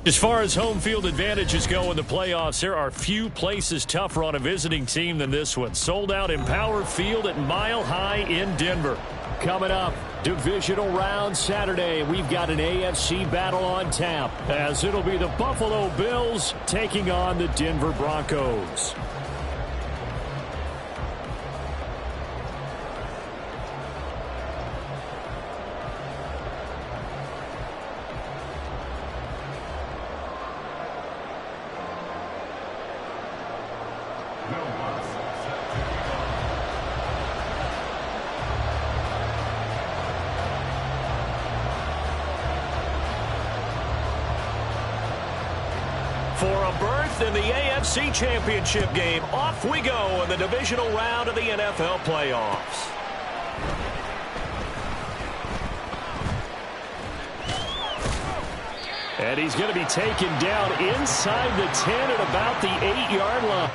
As far as home field advantages go in the playoffs, there are few places tougher on a visiting team than this one. Sold out in Power Field at Mile High in Denver. Coming up, divisional round Saturday. We've got an AFC battle on tap, as it'll be the Buffalo Bills taking on the Denver Broncos. For a berth in the AFC Championship game, off we go in the divisional round of the NFL playoffs. And he's going to be taken down inside the 10 at about the 8-yard line.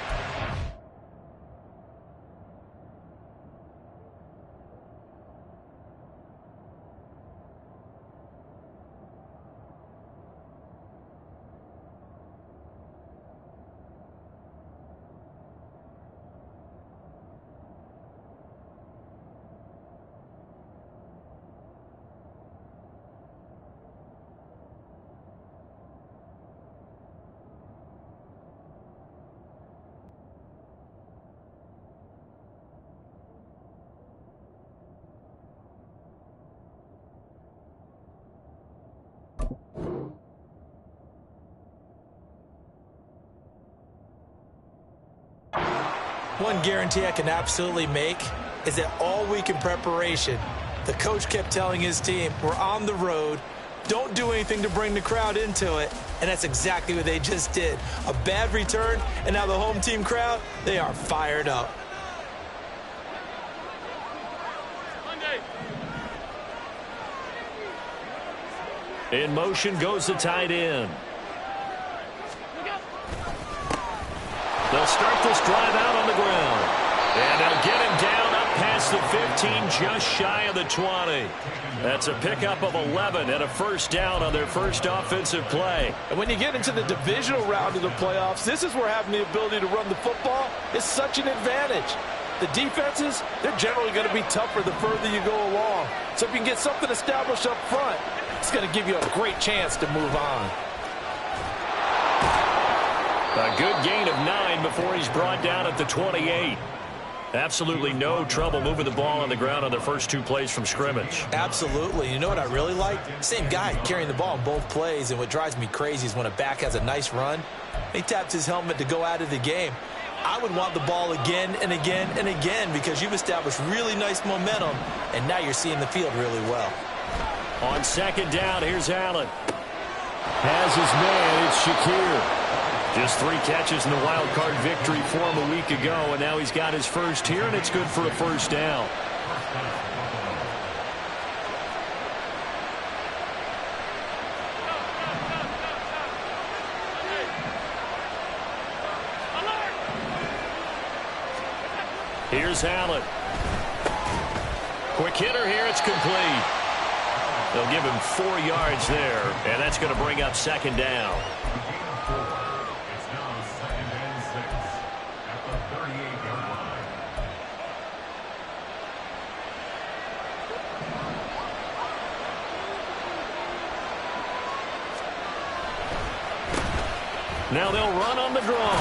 One guarantee I can absolutely make is that all week in preparation, the coach kept telling his team, we're on the road, don't do anything to bring the crowd into it, and that's exactly what they just did. A bad return, and now the home team crowd, they are fired up. In motion goes the tight end. They'll start this drive out on the ground. And they'll get him down up past the 15, just shy of the 20. That's a pickup of 11 and a first down on their first offensive play. And when you get into the divisional round of the playoffs, this is where having the ability to run the football is such an advantage. The defenses, they're generally going to be tougher the further you go along. So if you can get something established up front, it's going to give you a great chance to move on. A good gain of 9 before he's brought down at the 28. Absolutely no trouble moving the ball on the ground on their first 2 plays from scrimmage. Absolutely. You know what I really like? Same guy carrying the ball in both plays, and what drives me crazy is when a back has a nice run, he taps his helmet to go out of the game. I would want the ball again and again and again because you've established really nice momentum, and now you're seeing the field really well. On second down, here's Allen. Has his man, it's Shakir. Just 3 catches in the wild card victory for him a week ago, and now he's got his first here, and it's good for a first down. Here's Allen. Quick hitter here, it's complete. They'll give him 4 yards there, and that's going to bring up second down. Now they'll run on the draw.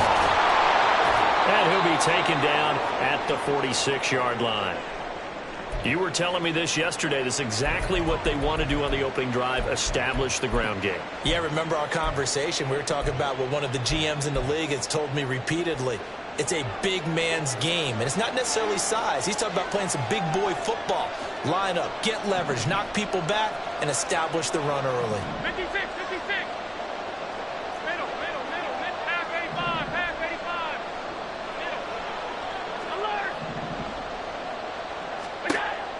And he'll be taken down at the 46-yard line. You were telling me this yesterday. This is exactly what they want to do on the opening drive, establish the ground game. Yeah, remember our conversation? We were talking about what one of the GMs in the league has told me repeatedly. It's a big man's game, and it's not necessarily size. He's talking about playing some big boy football. Line up, get leverage, knock people back, and establish the run early. 56, 56. Middle, half 85, half 85. Middle. Alert.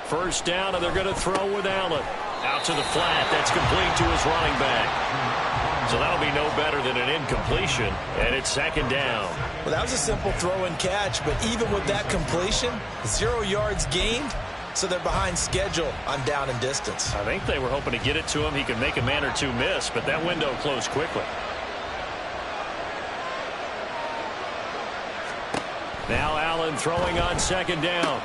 First down, and they're going to throw with Allen. Out to the flat. That's complete to his running back. So that'll be no better than an incompletion, and it's second down. Well, that was a simple throw and catch, but even with that completion, 0 yards gained, so they're behind schedule on down and distance. I think they were hoping to get it to him. He could make a man or two miss, but that window closed quickly. Now Allen throwing on second down.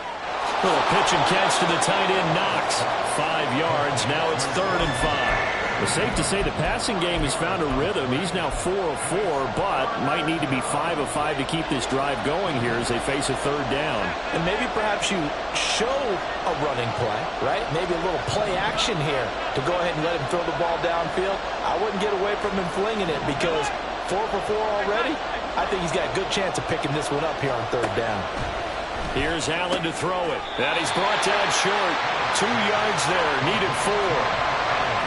Little pitch and catch to the tight end, Knox. 5 yards. Now it's 3rd and 5. It's safe to say the passing game has found a rhythm. He's now 4 of 4, but might need to be 5 of 5 to keep this drive going here as they face a 3rd down. And maybe perhaps you show a running play, right? Maybe a little play action here to go ahead and let him throw the ball downfield. I wouldn't get away from him flinging it because 4 for 4 already. I think he's got a good chance of picking this one up here on 3rd down. Here's Allen to throw it. And he's brought down short. 2 yards there. Needed 4.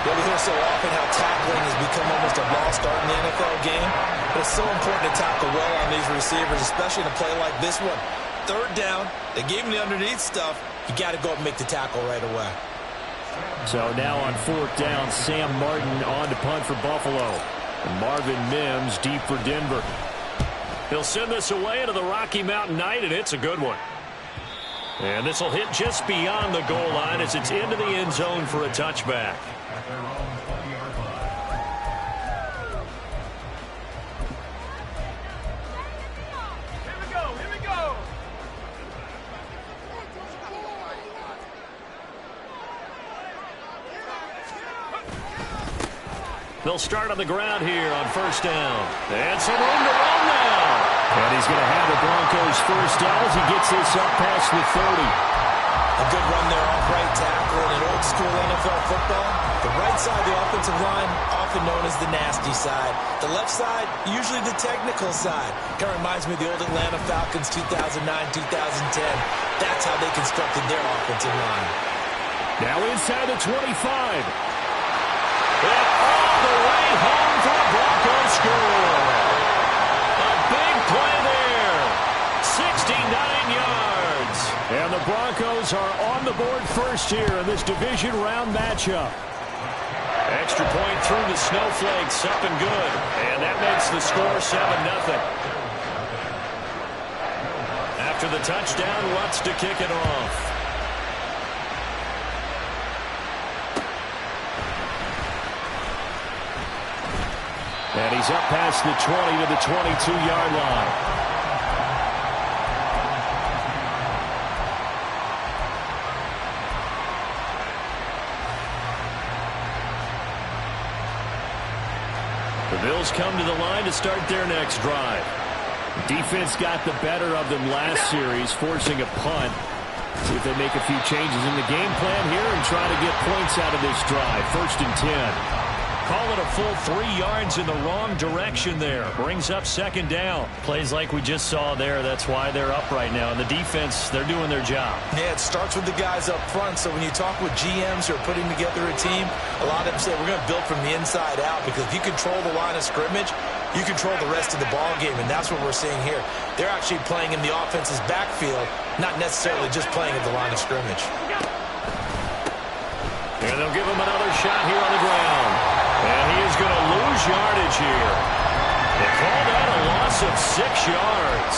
We hear so often how tackling has become almost a lost art in the NFL game. But it's so important to tackle well on these receivers, especially in a play like this one. 3rd down. They gave him the underneath stuff. You got to go up and make the tackle right away. So now on 4th down, Sam Martin on to punt for Buffalo. And Marvin Mims deep for Denver. He'll send this away into the Rocky Mountain Night, and it's a good one. And this will hit just beyond the goal line as it's into the end zone for a touchback. Here we go. They'll start on the ground here on 1st down. And some room to run now. And he's going to have the Broncos 1st down as he gets this up past the 30. A good run there off right tackle in an old-school NFL football. The right side of the offensive line, often known as the nasty side. The left side, usually the technical side. Kind of reminds me of the old Atlanta Falcons 2009-2010. That's how they constructed their offensive line. Now inside the 25. And all the way home for the Broncos score. A big play there. 69 yards. And the Broncos are on the board first here in this division round matchup. Extra point through the Snowflakes, up and good. And that makes the score 7-0. After the touchdown, Lutz to kick it off. And he's up past the 20 to the 22-yard line. The Bills come to the line to start their next drive. Defense got the better of them last series, forcing a punt. See if they make a few changes in the game plan here and try to get points out of this drive. 1st and 10. Call it a full 3 yards in the wrong direction there. Brings up 2nd down. Plays like we just saw there. That's why they're up right now. And the defense, they're doing their job. Yeah, it starts with the guys up front. So when you talk with GMs who are putting together a team, a lot of them say we're going to build from the inside out, because if you control the line of scrimmage, you control the rest of the ball game, and that's what we're seeing here. They're actually playing in the offense's backfield, not necessarily just playing at the line of scrimmage. And they'll give him another shot here on the ground. And he is going to lose yardage here. They call that a loss of 6 yards.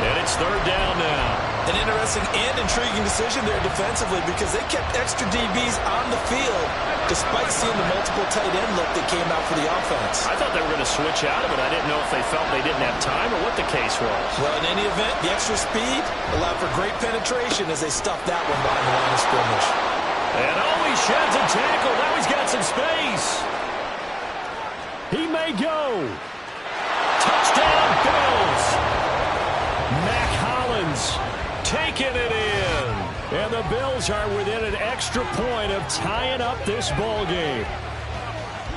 And it's 3rd down now. An interesting and intriguing decision there defensively, because they kept extra DBs on the field despite seeing the multiple tight end look that came out for the offense. I thought they were going to switch out of it. I didn't know if they felt they didn't have time or what the case was. Well, in any event, the extra speed allowed for great penetration as they stuffed that one behind the line of scrimmage. And he sheds a tackle. Now he's got some space. He may go. Touchdown, Bills. Mac Hollins taking it in. And the Bills are within an extra point of tying up this ball game.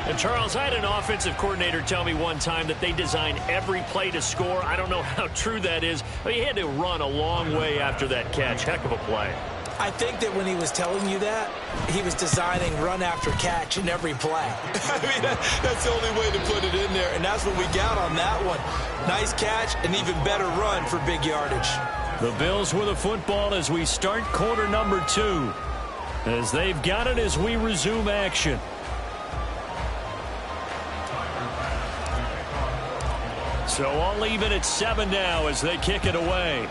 And, Charles, I had an offensive coordinator tell me one time that they design every play to score. I don't know how true that is, but he had to run a long way after that catch. Heck of a play. I think that when he was telling you that, he was designing run after catch in every play. I mean, that's the only way to put it in there, and that's what we got on that one. Nice catch, an even better run for big yardage. The Bills with a football as we start quarter number 2. As they've got it as we resume action. So all even at 7 now as they kick it away.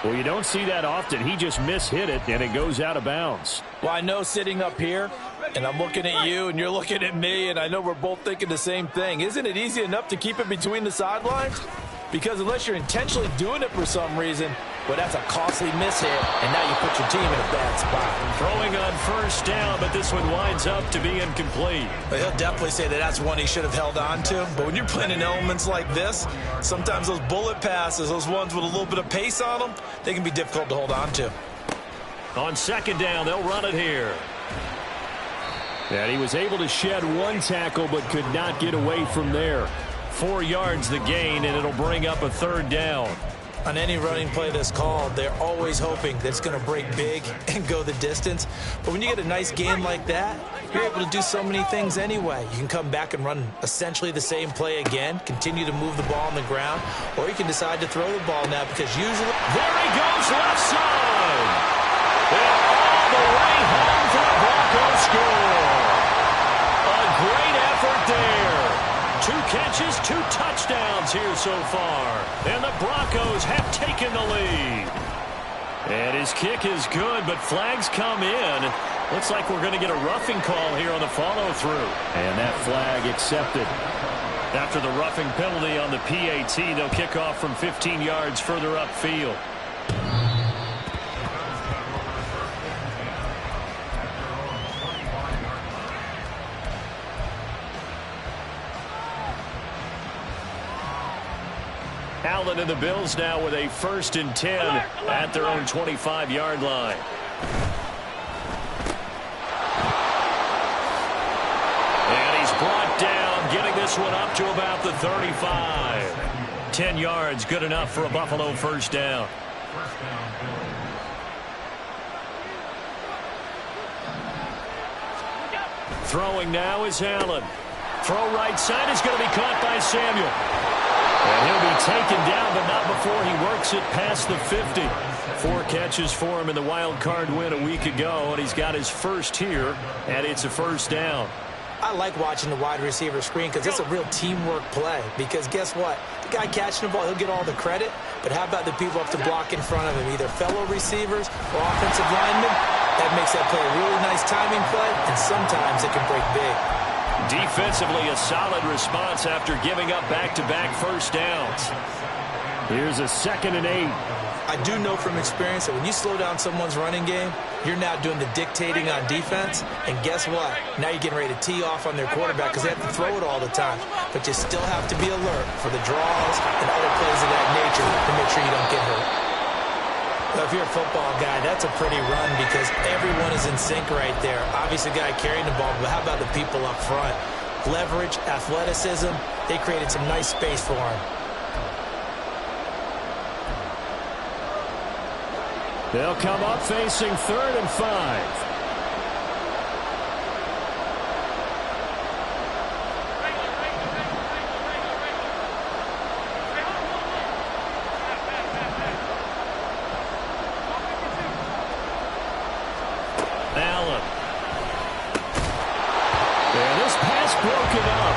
Well, you don't see that often. He just mishit it, and it goes out of bounds. Well, I know sitting up here, And I'm looking at you, and you're looking at me, and I know we're both thinking the same thing. Isn't it easy enough to keep it between the sidelines? Because unless you're intentionally doing it for some reason, well, that's a costly miss hit, and now you put your team in a bad spot. Throwing on first down, but this one winds up to be incomplete. But he'll definitely say that that's one he should have held on to. But when you're playing in elements like this, sometimes those bullet passes, those ones with a little bit of pace on them, they can be difficult to hold on to. On second down, they'll run it here. And he was able to shed one tackle but could not get away from there. 4 yards the gain, and it'll bring up a third down. On any running play that's called, they're always hoping that it's going to break big and go the distance. But when you get a nice gain like that, you're able to do so many things anyway. You can come back and run essentially the same play again, continue to move the ball on the ground, or you can decide to throw the ball now because usually... There he goes, left side! And all the way home for the Broncos score! A great effort there. 2 catches, 2 touchdowns here so far. And the Broncos have taken the lead. And his kick is good, but flags come in. Looks like we're going to get a roughing call here on the follow-through. And that flag accepted. After the roughing penalty on the PAT, they'll kick off from 15 yards further upfield. Allen and the Bills now with a 1st and 10 at their own 25-yard line. And he's brought down, getting this one up to about the 35. 10 yards, good enough for a Buffalo first down. Throwing now is Allen. Throw right side is going to be caught by Samuel. And he'll be taken down, but not before he works it past the 50. 4 catches for him in the wild card win a week ago, and he's got his first here, and it's a first down. I like watching the wide receiver screen because it's a real teamwork play. Because guess what? The guy catching the ball, he'll get all the credit. But how about the people up to block in front of him, either fellow receivers or offensive linemen? That makes that play a really nice timing play, and sometimes it can break big. Defensively, a solid response after giving up back-to-back first downs. Here's a 2nd and 8. I do know from experience that when you slow down someone's running game, you're now doing the dictating on defense. And guess what? Now you're getting ready to tee off on their quarterback because they have to throw it all the time. But you still have to be alert for the draws and other plays of that nature to make sure you don't get hurt. Now, if you're a football guy, that's a pretty run because everyone is in sync right there. Obviously, the guy carrying the ball, but how about the people up front? Leverage, athleticism, they created some nice space for him. They'll come up facing 3rd and 5. Allen. And this pass broken up.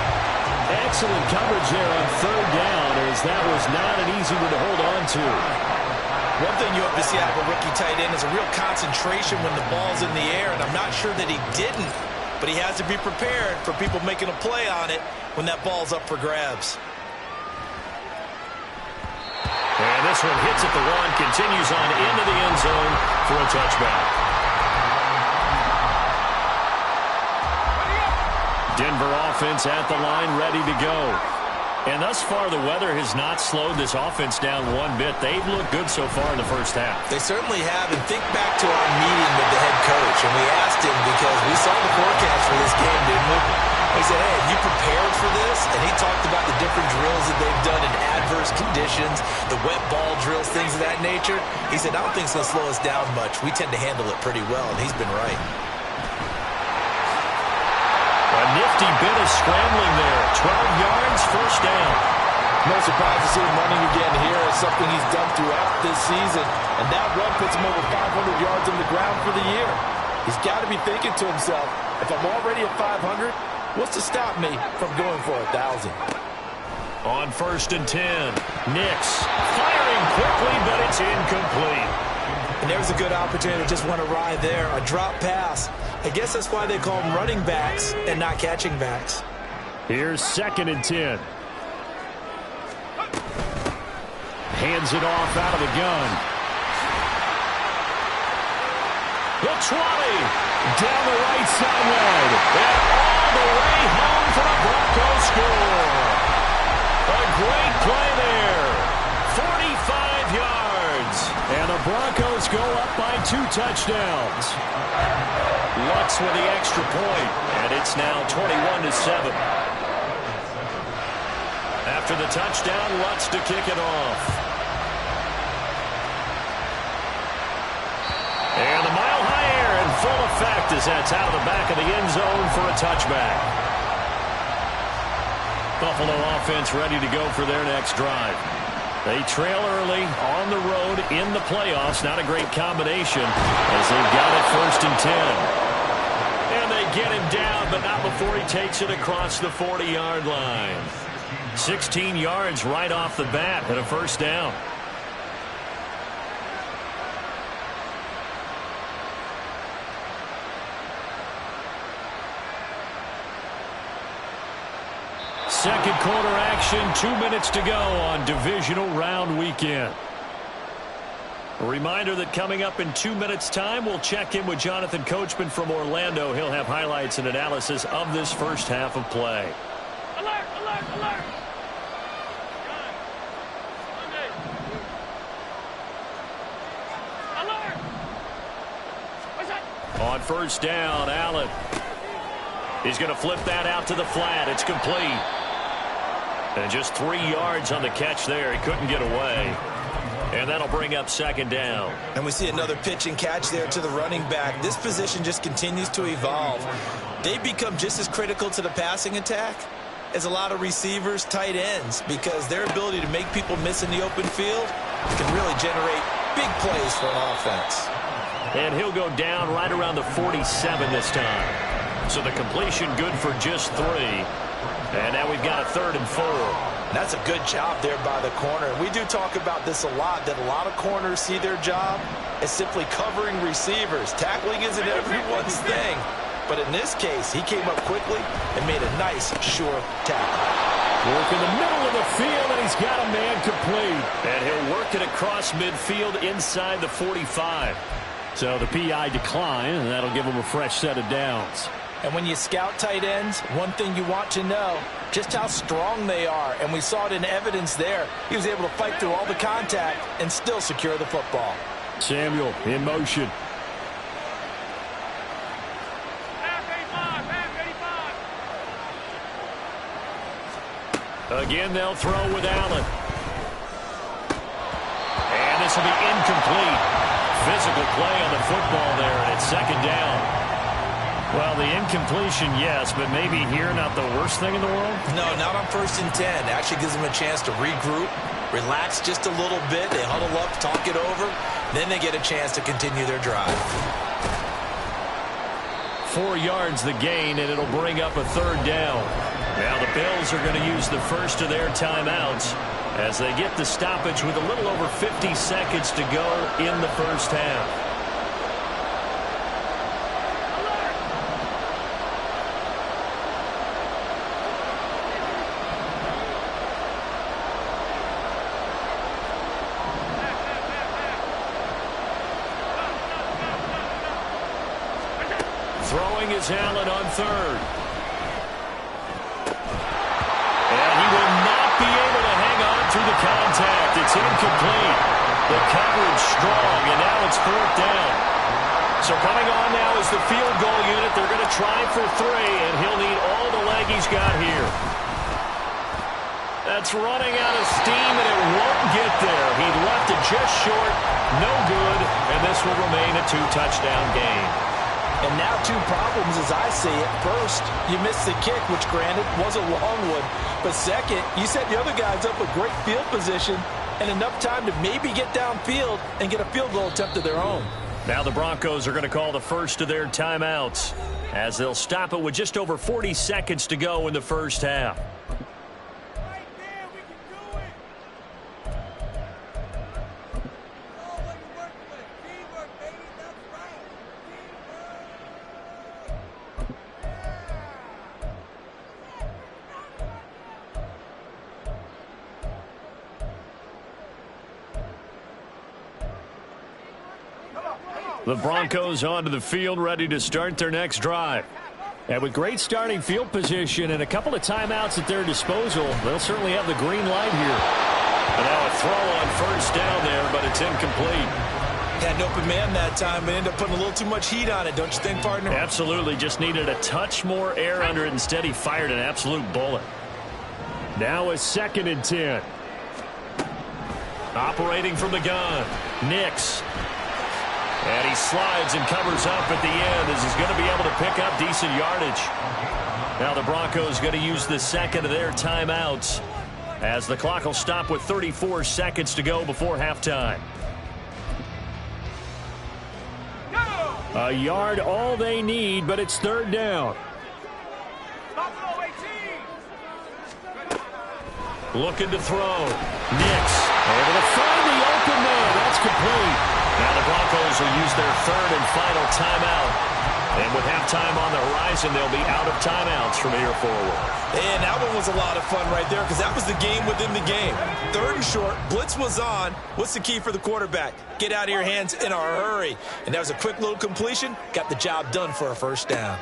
Excellent coverage there on 3rd down, as that was not an easy one to hold on to. One thing you hope to see out of a rookie tight end is a real concentration when the ball's in the air, and I'm not sure that he didn't, but he has to be prepared for people making a play on it when that ball's up for grabs. And this one hits at the 1, continues on into the end zone for a touchback. Denver offense at the line, ready to go. And thus far, the weather has not slowed this offense down one bit. They've looked good so far in the first half. They certainly have. And think back to our meeting with the head coach. And we asked him because we saw the forecast for this game, didn't we? We said, hey, have you prepared for this? And he talked about the different drills that they've done in adverse conditions, the wet ball drills, things of that nature. He said, I don't think it's going to slow us down much. We tend to handle it pretty well, and he's been right. A nifty bit of scrambling there. 12 yards, first down. No surprise to see him running again here. It's something he's done throughout this season. And that run puts him over 500 yards on the ground for the year. He's got to be thinking to himself, if I'm already at 500, what's to stop me from going for 1,000? On 1st and 10, Nix firing quickly, but it's incomplete. And there's a good opportunity to just want to ride there, a drop pass. I guess that's why they call them running backs and not catching backs. Here's 2nd and 10. Hands it off out of the gun. The 20. Down the right sideline. And all the way home for a Broncos score. A great play there. 45 yards. And the Broncos go up by 2 touchdowns. Lutz with the extra point. And it's now 21-7. After the touchdown, Lutz to kick it off. And the mile-high air in full effect as that's out of the back of the end zone for a touchback. Buffalo offense ready to go for their next drive. They trail early on the road in the playoffs. Not a great combination as they've got it 1st and 10. And they get him down, but not before he takes it across the 40-yard line. 16 yards right off the bat and a 1st down. Second quarter action, 2 minutes to go on divisional round weekend. A reminder that coming up in 2 minutes' time, we'll check in with Jonathan Coachman from Orlando. He'll have highlights and analysis of this first half of play. Alert, alert, alert. Alert. What's that? On 1st down, Allen. He's going to flip that out to the flat. It's complete. And just 3 yards on the catch there. He couldn't get away. And that'll bring up 2nd down. And we see another pitch and catch there to the running back. This position just continues to evolve. They become just as critical to the passing attack as a lot of receivers, tight ends, because their ability to make people miss in the open field can really generate big plays for an offense. And he'll go down right around the 47 this time. So the completion good for just 3. And now we've got a 3rd and 4. That's a good job there by the corner. We do talk about this a lot, that a lot of corners see their job as simply covering receivers. Tackling isn't everyone's thing. But in this case, he came up quickly and made a nice, sure tackle. Work in the middle of the field, and he's got a man complete. And he'll work it across midfield inside the 45. So the PI decline, and that'll give him a fresh set of downs. And when you scout tight ends, one thing you want to know, just how strong they are. And we saw it in evidence there. He was able to fight through all the contact and still secure the football. Samuel in motion. Half 85, Again, they'll throw with Allen. And this will be incomplete. Physical play on the football there, and it's 2nd down. Well, the incompletion, yes, but maybe here not the worst thing in the world? No, not on 1st and 10. Actually gives them a chance to regroup, relax just a little bit. They huddle up, talk it over. Then they get a chance to continue their drive. 4 yards the gain, and it'll bring up a 3rd down. Now the Bills are going to use the first of their timeouts as they get the stoppage with a little over 50 seconds to go in the first half. Throwing is Allen on 3rd. And he will not be able to hang on through the contact. It's incomplete. The coverage strong, and now it's 4th down. So coming on now is the field goal unit. They're going to try for 3, and he'll need all the leg he's got here. That's running out of steam, and it won't get there. He left it just short. No good, and this will remain a 2-touchdown game. And now 2 problems as I see it. First, you missed the kick, which granted was a long one. But second, you set the other guys up with great field position and enough time to maybe get downfield and get a field goal attempt of their own. Now the Broncos are going to call the first of their timeouts as they'll stop it with just over 40 seconds to go in the first half. Right there, we can do it. Oh, what you working with? Teamwork. The Broncos onto the field, ready to start their next drive. And with great starting field position and a couple of timeouts at their disposal, they'll certainly have the green light here. And now a throw on first down there, but it's incomplete. Had an open man that time, but ended up putting a little too much heat on it, don't you think, partner? Absolutely. Just needed a touch more air under it. Instead, he fired an absolute bullet. Now a 2nd and 10. Operating from the gun. Nix. And he slides and covers up at the end as he's going to be able to pick up decent yardage. Now the Broncos going to use the second of their timeouts as the clock will stop with 34 seconds to go before halftime. A yard all they need, but it's 3rd down. Looking to throw. Nix able to find the open man. That's complete. Now the Broncos will use their 3rd and final timeout. And with halftime on the horizon, they'll be out of timeouts from here forward. And that one was a lot of fun right there because that was the game within the game. 3rd and short, blitz was on. What's the key for the quarterback? Get out of your hands in a hurry. And that was a quick little completion. Got the job done for a first down.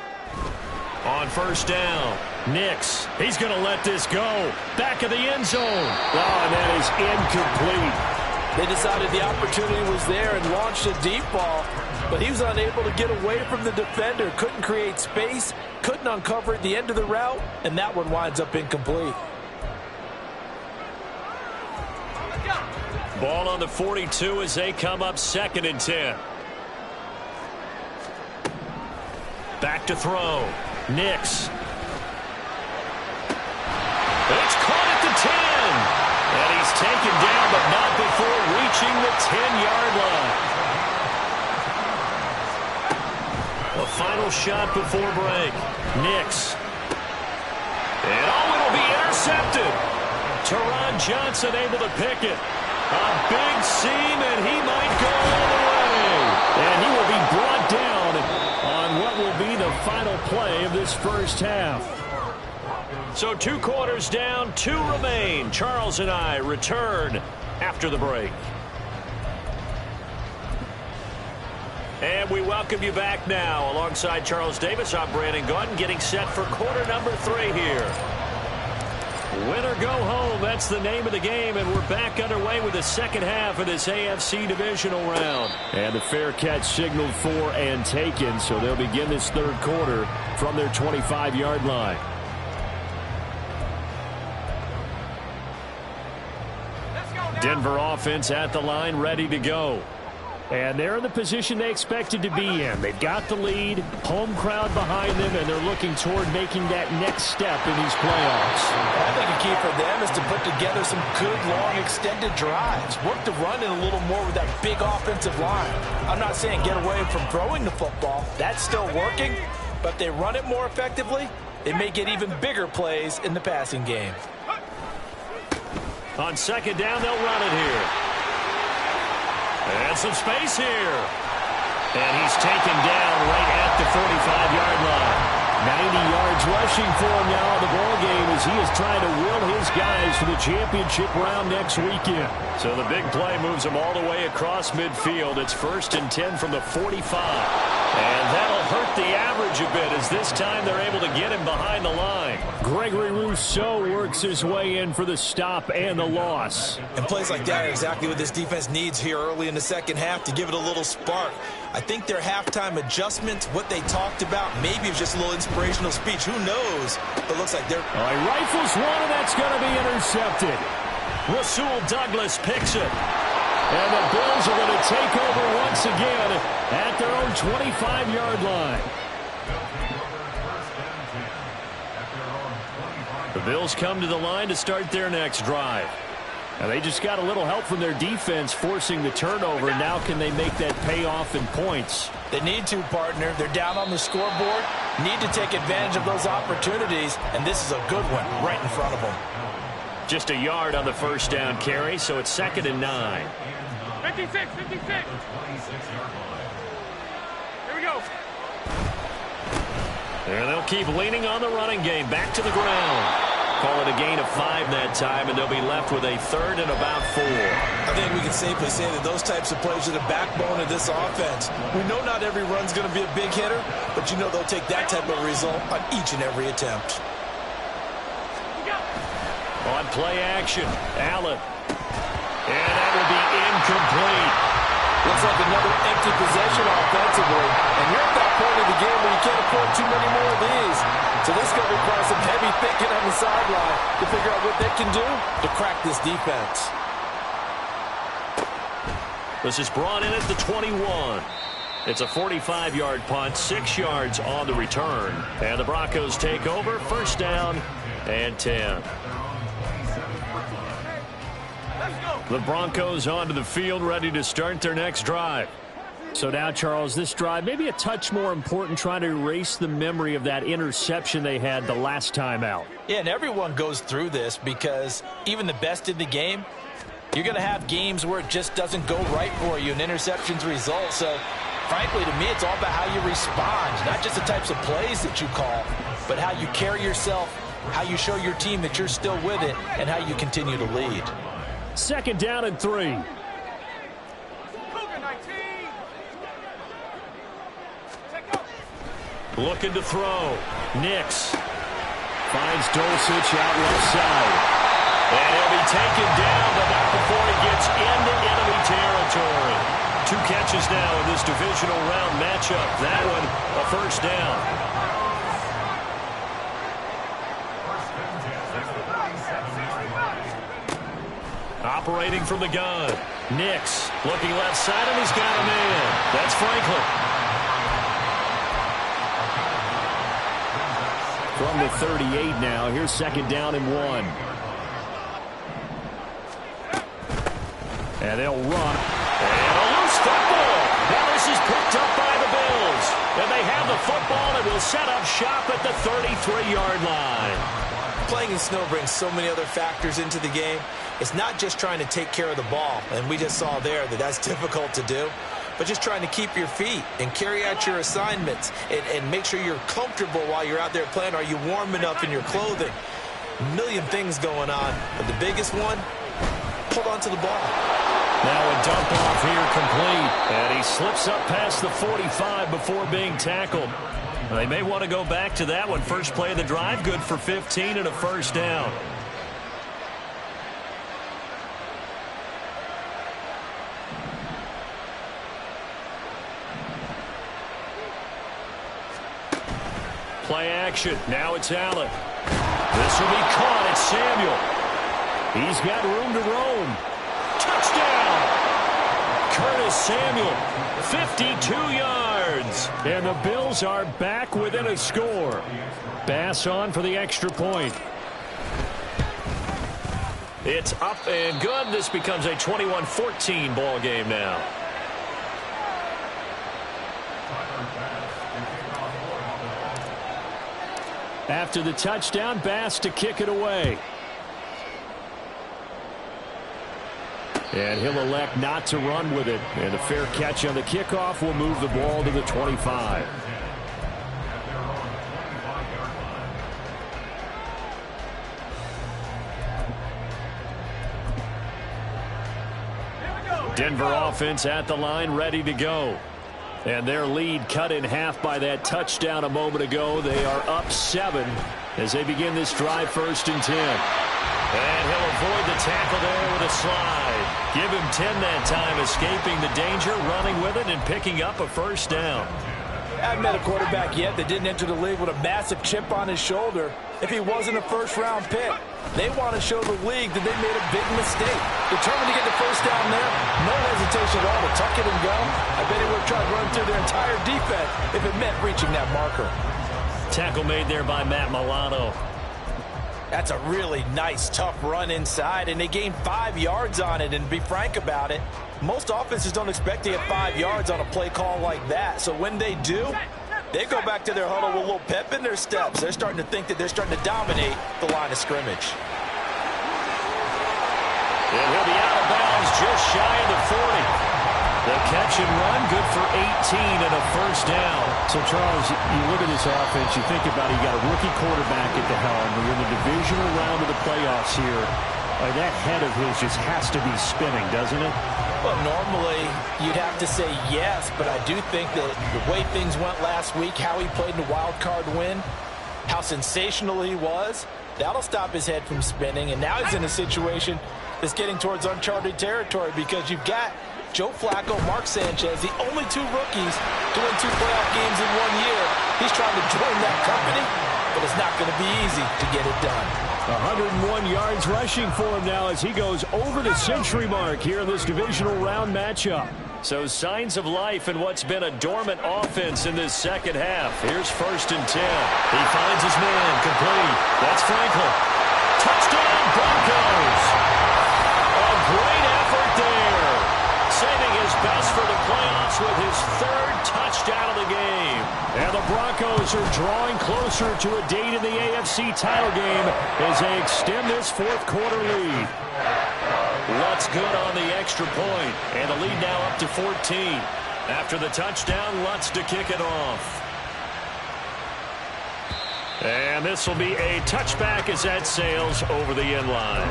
On first down, Nix. He's going to let this go. Back of the end zone. Oh, and that is incomplete. They decided the opportunity was there and launched a deep ball, but he was unable to get away from the defender. Couldn't create space, couldn't uncover at the end of the route, and that one winds up incomplete. Ball on the 42 as they come up 2nd and 10. Back to throw. Nix. It's caught at the 10. And he's taken down, but not before reaching the 10-yard line. A final shot before break. Nix. And it'll be intercepted. Teron Johnson able to pick it. A big seam, and he might go all the way. And he will be brought down on what will be the final play of this first half. So 2 quarters down, 2 remain. Charles and I return after the break. And we welcome you back now. Alongside Charles Davis, I'm Brandon Gaudin, getting set for quarter number 3 here. Win or go home, that's the name of the game, and we're back underway with the second half of this AFC divisional round. And the fair catch signaled for and taken, so they'll begin this 3rd quarter from their 25-yard line. Denver offense at the line, ready to go. And they're in the position they expected to be in. They've got the lead, home crowd behind them, and they're looking toward making that next step in these playoffs. I think a key for them is to put together some good, long, extended drives. Work the run in a little more with that big offensive line. I'm not saying get away from throwing the football. That's still working, but if they run it more effectively, they may get even bigger plays in the passing game. On 2nd down, they'll run it here. And some space here. And he's taken down right at the 45-yard line. 90 yards rushing for him now in the ballgame as he is trying to will his guys to the championship round next weekend. So the big play moves him all the way across midfield. It's 1st and 10 from the 45. And that'll hurt the average a bit as this time they're able to get him behind the line. Gregory Rousseau works his way in for the stop and the loss. And plays like that are exactly what this defense needs here early in the second half to give it a little spark. I think their halftime adjustments, what they talked about, maybe it was just a little inspirational speech. Who knows? But it looks like they're... He rifles one, and that's going to be intercepted. Rasul Douglas picks it. And the Bills are going to take over once again at their own 25-yard line. The Bills come to the line to start their next drive. And they just got a little help from their defense forcing the turnover. Now can they make that payoff in points? They need to, partner. They're down on the scoreboard. Need to take advantage of those opportunities, and this is a good one right in front of them. Just a yard on the first down carry, so it's 2nd and 9. 56, 56. Here we go. And they'll keep leaning on the running game. Back to the ground. Call it a gain of 5 that time, and they'll be left with a third and about 4. I think we can safely say that those types of plays are the backbone of this offense. We know not every run's going to be a big hitter, but you know they'll take that type of result on each and every attempt. On play action, Allen. And that will be incomplete. Looks like another empty possession offensively. And you're at that point of the game where you can't afford too many more of these. So this is going to require some heavy thinking on the sideline to figure out what they can do to crack this defense. This is brought in at the 21. It's a 45-yard punt, 6 yards on the return. And the Broncos take over, first down and 10. The Broncos onto the field, ready to start their next drive. So now, Charles, this drive maybe a touch more important, trying to erase the memory of that interception they had the last time out. Yeah, and everyone goes through this because even the best in the game, you're going to have games where it just doesn't go right for you and interceptions result. So, frankly, to me, it's all about how you respond, not just the types of plays that you call, but how you carry yourself, how you show your team that you're still with it, and how you continue to lead. Second down and 3. Looking to throw. Nix finds Dulcich out left side. And he'll be taken down, but not before he gets into enemy territory. 2 catches now in this divisional round matchup. That one, a first down. Operating from the gun. Nix looking left side, and he's got a man. That's Franklin. From the 38 now, here's second down and 1. And they'll run. And a loose football. Now this is picked up by the Bills. And they have the football and will set up shop at the 33-yard line. Playing in snow brings so many other factors into the game. It's not just trying to take care of the ball, and we just saw there that that's difficult to do, but just trying to keep your feet and carry out your assignments and make sure you're comfortable while you're out there playing. Are you warm enough in your clothing? A million things going on, but the biggest one, hold on to the ball. Now a dump off here complete, and he slips up past the 45 before being tackled. They may want to go back to that one. First play of the drive, good for 15 and a first down. Play action. Now it's Allen. This will be caught. It's Samuel. He's got room to roam. Touchdown! Curtis Samuel, 52 yards. And the Bills are back within a score. Bass on for the extra point. It's up and good. This becomes a 21-14 ball game now. After the touchdown, Bass to kick it away. And he'll elect not to run with it. And a fair catch on the kickoff will move the ball to the 25. Denver offense at the line, ready to go. And their lead cut in half by that touchdown a moment ago. They are up 7 as they begin this drive, 1st and 10. And he'll avoid the tackle there with a slide. Give him 10 that time, escaping the danger, running with it, and picking up a first down. I haven't met a quarterback yet that didn't enter the league with a massive chip on his shoulder if he wasn't a first-round pick. They want to show the league that they made a big mistake. Determined to get the first down there, no hesitation at all to tuck it and go. I bet he would have tried to run through their entire defense if it meant reaching that marker. Tackle made there by Matt Milano. That's a really nice, tough run inside, and they gained 5 yards on it. And to be frank about it, most offenses don't expect to get 5 yards on a play call like that. So when they do, they go back to their huddle with a little pep in their steps. They're starting to think that they're starting to dominate the line of scrimmage. And he'll be out of bounds just shy of the 40. The catch and run, good for 18 and a first down. So, Charles, you look at this offense, you think about it, you got a rookie quarterback at the helm. We're in the divisional round of the playoffs here. That head of his just has to be spinning, doesn't it? Well, normally you'd have to say yes, but I do think that the way things went last week, how he played in the wild card win, how sensational he was, that'll stop his head from spinning. And now he's in a situation that's getting towards uncharted territory because you've got Joe Flacco, Mark Sanchez, the only two rookies to win 2 playoff games in 1 year. He's trying to join that company, but it's not going to be easy to get it done. 101 yards rushing for him now as he goes over the century mark here in this divisional round matchup. So signs of life in what's been a dormant offense in this second half. Here's 1st and 10. He finds his man, complete. That's Franklin. Touchdown, Broncos. A great effort there. Saving his best for the playoffs with his 3rd touchdown of the game. And the Broncos are drawing closer to a date in the AFC title game as they extend this 4th quarter lead. Lutz good on the extra point, and the lead now up to 14. After the touchdown, Lutz to kick it off. And this will be a touchback as that sails over the end line.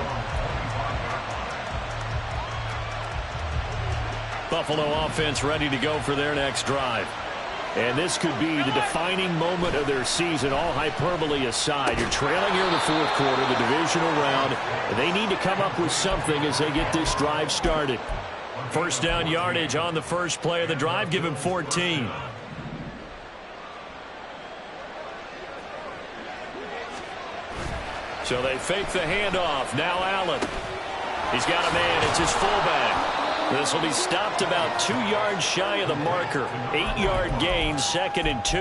Buffalo offense ready to go for their next drive. And this could be the defining moment of their season, all hyperbole aside. You're trailing here in the 4th quarter, the divisional round. They need to come up with something as they get this drive started. First down yardage on the first play of the drive. Give him 14. So they fake the handoff. Now Allen. He's got a man. It's his fullback. This will be stopped about 2 yards shy of the marker. 8-yard gain, 2nd and 2.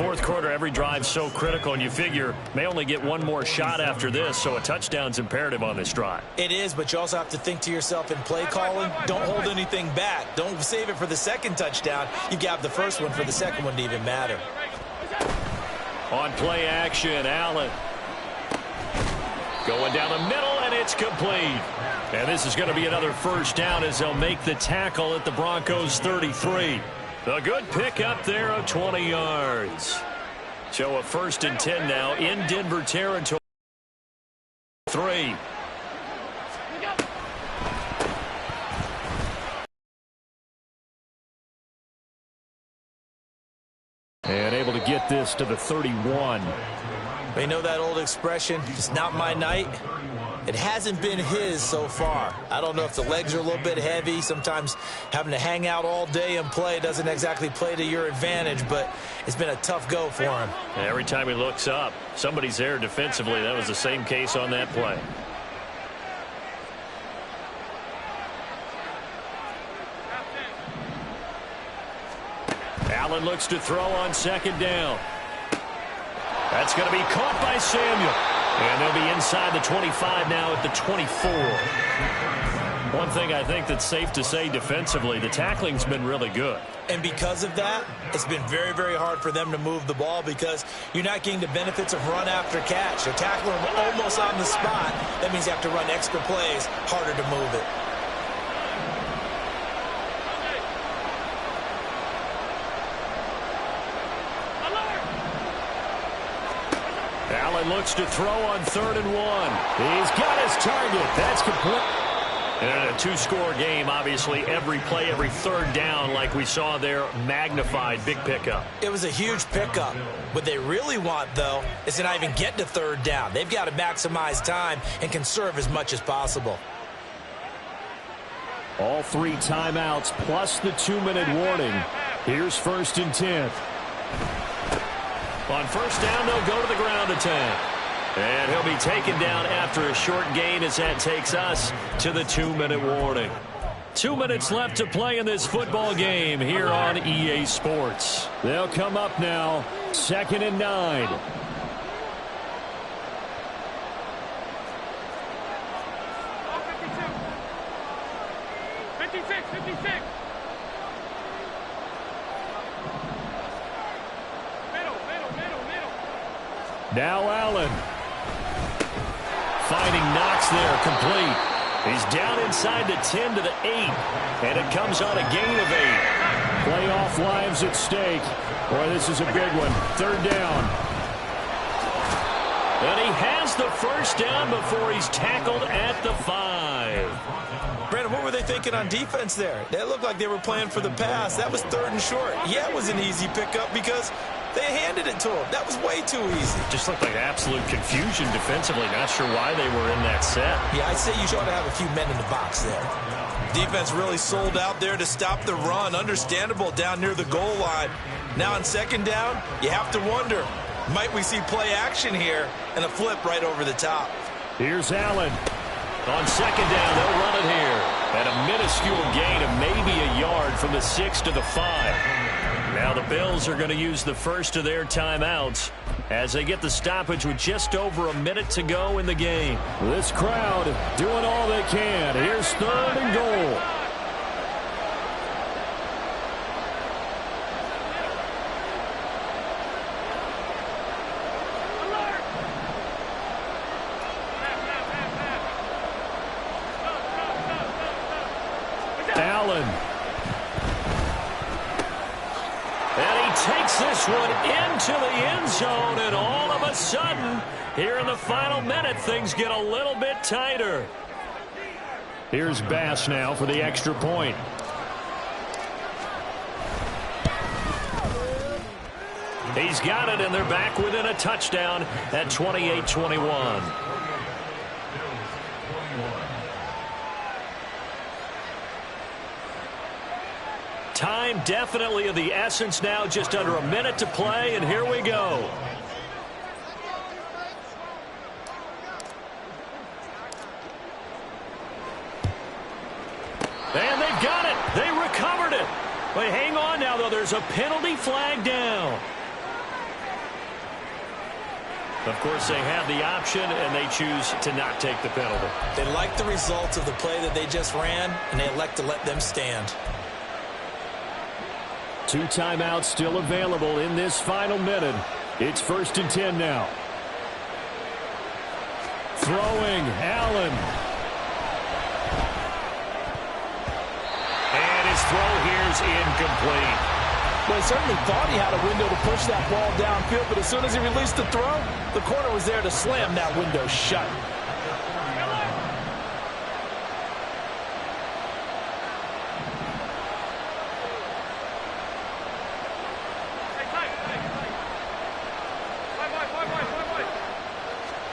4th quarter, every drive so critical, and you figure may only get one more shot after this, so a touchdown's imperative on this drive. It is, but you also have to think to yourself in play calling, don't hold anything back. Don't save it for the 2nd touchdown. You got the 1st one for the 2nd one to even matter. On play action, Allen. Going down the middle, and it's complete. And this is going to be another first down as they'll make the tackle at the Broncos 33. A good pickup there of 20 yards. So a 1st and 10 now in Denver territory. 3. And able to get this to the 31. You know that old expression, it's not my night? It hasn't been his so far. I don't know if the legs are a little bit heavy. Sometimes having to hang out all day and play doesn't exactly play to your advantage, but it's been a tough go for him. And every time he looks up, somebody's there defensively. That was the same case on that play. Allen looks to throw on 2nd down. That's going to be caught by Samuel. And they'll be inside the 25 now at the 24. One thing I think that's safe to say defensively, the tackling's been really good. And because of that, it's been very, very hard for them to move the ball because you're not getting the benefits of run after catch. They're tackling them almost on the spot. That means you have to run extra plays, harder to move it. Allen looks to throw on 3rd and 1. He's got his target. That's complete. And in a 2-score game, obviously, every play, every 3rd down, like we saw there, magnified. Big pickup. It was a huge pickup. What they really want, though, is to not even get to 3rd down. They've got to maximize time and conserve as much as possible. All 3 timeouts plus the 2-minute warning. Here's 1st and 10. On 1st down, they'll go to the ground attack. And he'll be taken down after a short gain as that takes us to the 2-minute warning. 2 minutes left to play in this football game here on EA Sports. They'll come up now, 2nd and 9. Now Allen. Finding Knox there, complete. He's down inside the 10 to the 8, and it comes on a gain of 8. Playoff lives at stake. Boy, this is a big one. Third down. And he has the first down before he's tackled at the 5. Brandon, what were they thinking on defense there? They looked like they were playing for the pass. That was 3rd and short. Yeah, it was an easy pickup because they handed it to him. That was way too easy. Just looked like absolute confusion defensively. Not sure why they were in that set. Yeah, I'd say you ought to have a few men in the box there. Defense really sold out there to stop the run. Understandable down near the goal line. Now on 2nd down, you have to wonder, might we see play action here and a flip right over the top? Here's Allen. On 2nd down, they'll run it here. At a minuscule gain of maybe a yard from the 6 to the 5. Now the Bills are going to use the first of their timeouts as they get the stoppage with just over a minute to go in the game. This crowd doing all they can. Here's 3rd and goal. Allen. And he takes this one into the end zone, and all of a sudden, here in the final minute, things get a little bit tighter. Here's Bass now for the extra point. He's got it, and they're back within a touchdown at 28-21. Time definitely of the essence now, just under a minute to play, and here we go. And they've got it. They recovered it. But hang on now, though. There's a penalty flag down. Of course, they have the option, and they choose to not take the penalty. They like the results of the play that they just ran, and they elect to let them stand. 2 timeouts still available in this final minute. It's 1st and 10 now. Throwing, Allen. And his throw here's incomplete. Well, he certainly thought he had a window to push that ball downfield, but as soon as he released the throw, the corner was there to slam that window shut.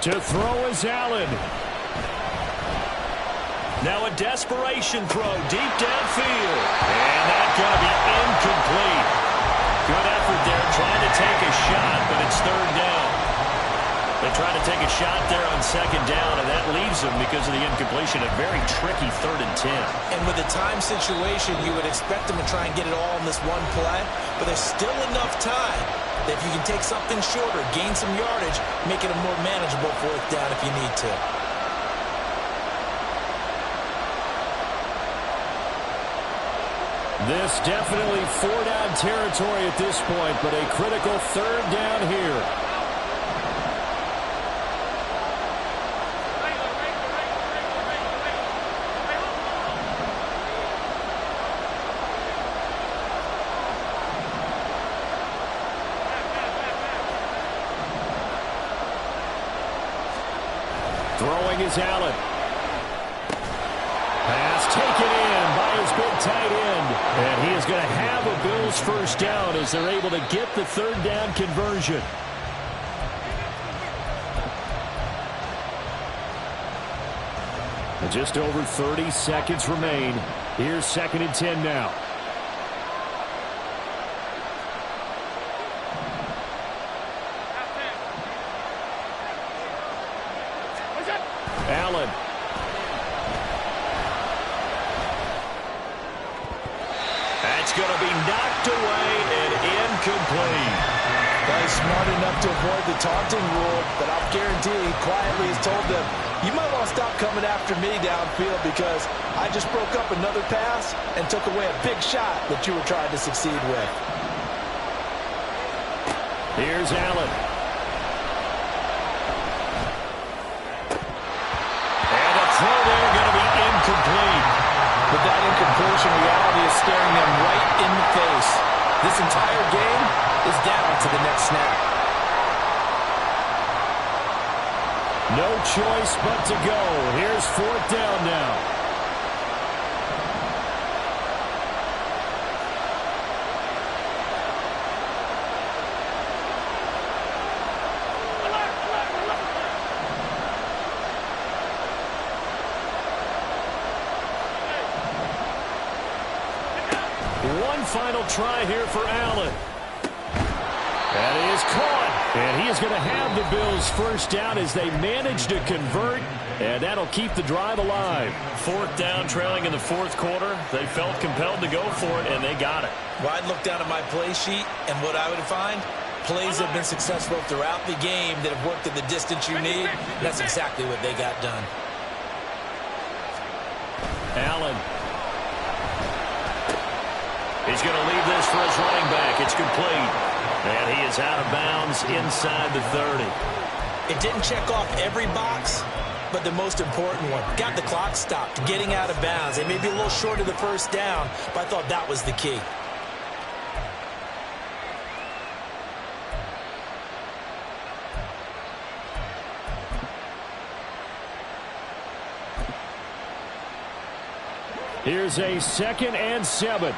To throw is Allen. Now a desperation throw deep downfield. And that's going to be incomplete. Good effort there trying to take a shot, but it's 3rd down. They try to take a shot there on 2nd down, and that leaves them, because of the incompletion, a very tricky 3rd and 10. And with the time situation, you would expect them to try and get it all in this one play, but there's still enough time that if you can take something shorter, gain some yardage, make it a more manageable 4th down if you need to. This definitely 4-down territory at this point, but a critical 3rd down here. Throwing is Allen. Pass taken in by his big tight end. And he is going to have a Bills first down as they're able to get the 3rd down conversion. And just over 30 seconds remain. Here's 2nd and 10 now. Allen. That's going to be knocked away and incomplete. Well, he's smart enough to avoid the taunting rule, but I'll guarantee he quietly has told them, you might want to stop coming after me downfield because I just broke up another pass and took away a big shot that you were trying to succeed with. Here's Allen. And the throw there going to be situation, reality is staring them right in the face. This entire game is down to the next snap. No choice but to go. Here's 4th down now. One final try here for Allen. That is caught. And he is going to have the Bills' first down as they manage to convert. And that'll keep the drive alive. 4th down, trailing in the 4th quarter. They felt compelled to go for it, and they got it. Well, I'd look down at my play sheet, and what I would find, plays have been successful throughout the game that have worked in the distance you need. And that's exactly what they got done. Allen. He's going to leave this for his running back. It's complete. And he is out of bounds inside the 30. It didn't check off every box, but the most important one. Got the clock stopped, getting out of bounds. They may be a little short of the first down, but I thought that was the key. Here's a 2nd and 7.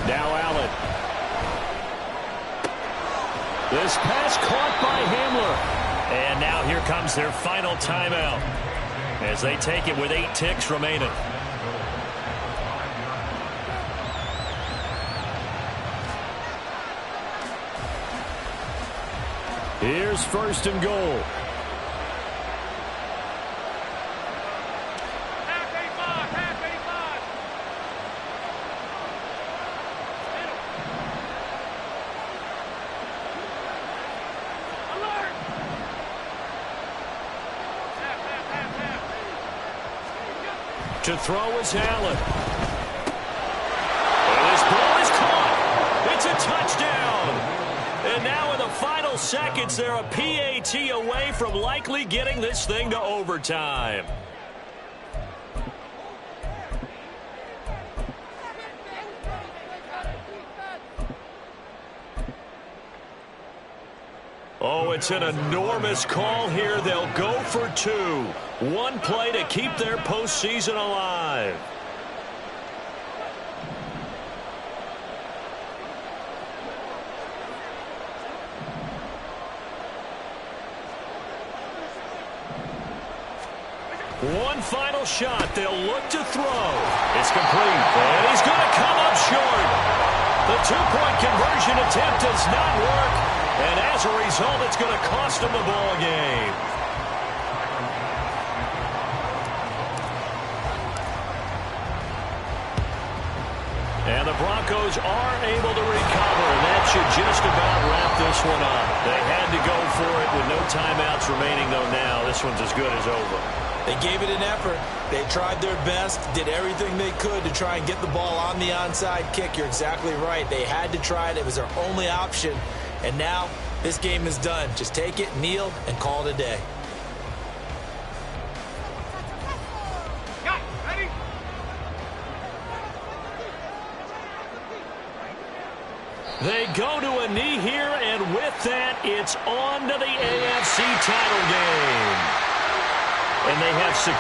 Now Allen. This pass caught by Hamler. And now here comes their final timeout as they take it with 8 ticks remaining. Here's 1st and goal. To throw is Allen. And this ball is caught. It's a touchdown. And now in the final seconds, they're a PAT away from likely getting this thing to overtime. Oh, it's an enormous call here. They'll go for 2. One play to keep their postseason alive. One final shot. They'll look to throw. It's complete. And he's going to come up short. The 2-point conversion attempt does not work. And as a result, it's going to cost them the ball game. And the Broncos are able to recover, and that should just about wrap this one up. They had to go for it with no timeouts remaining, though now this one's as good as over. They gave it an effort. They tried their best, did everything they could to try and get the ball on the onside kick. You're exactly right. They had to try it. It was their only option. And now this game is done. Just take it, kneel, and call it a day. They go to a knee here, and with that, it's on to the AFC title game. And they have secured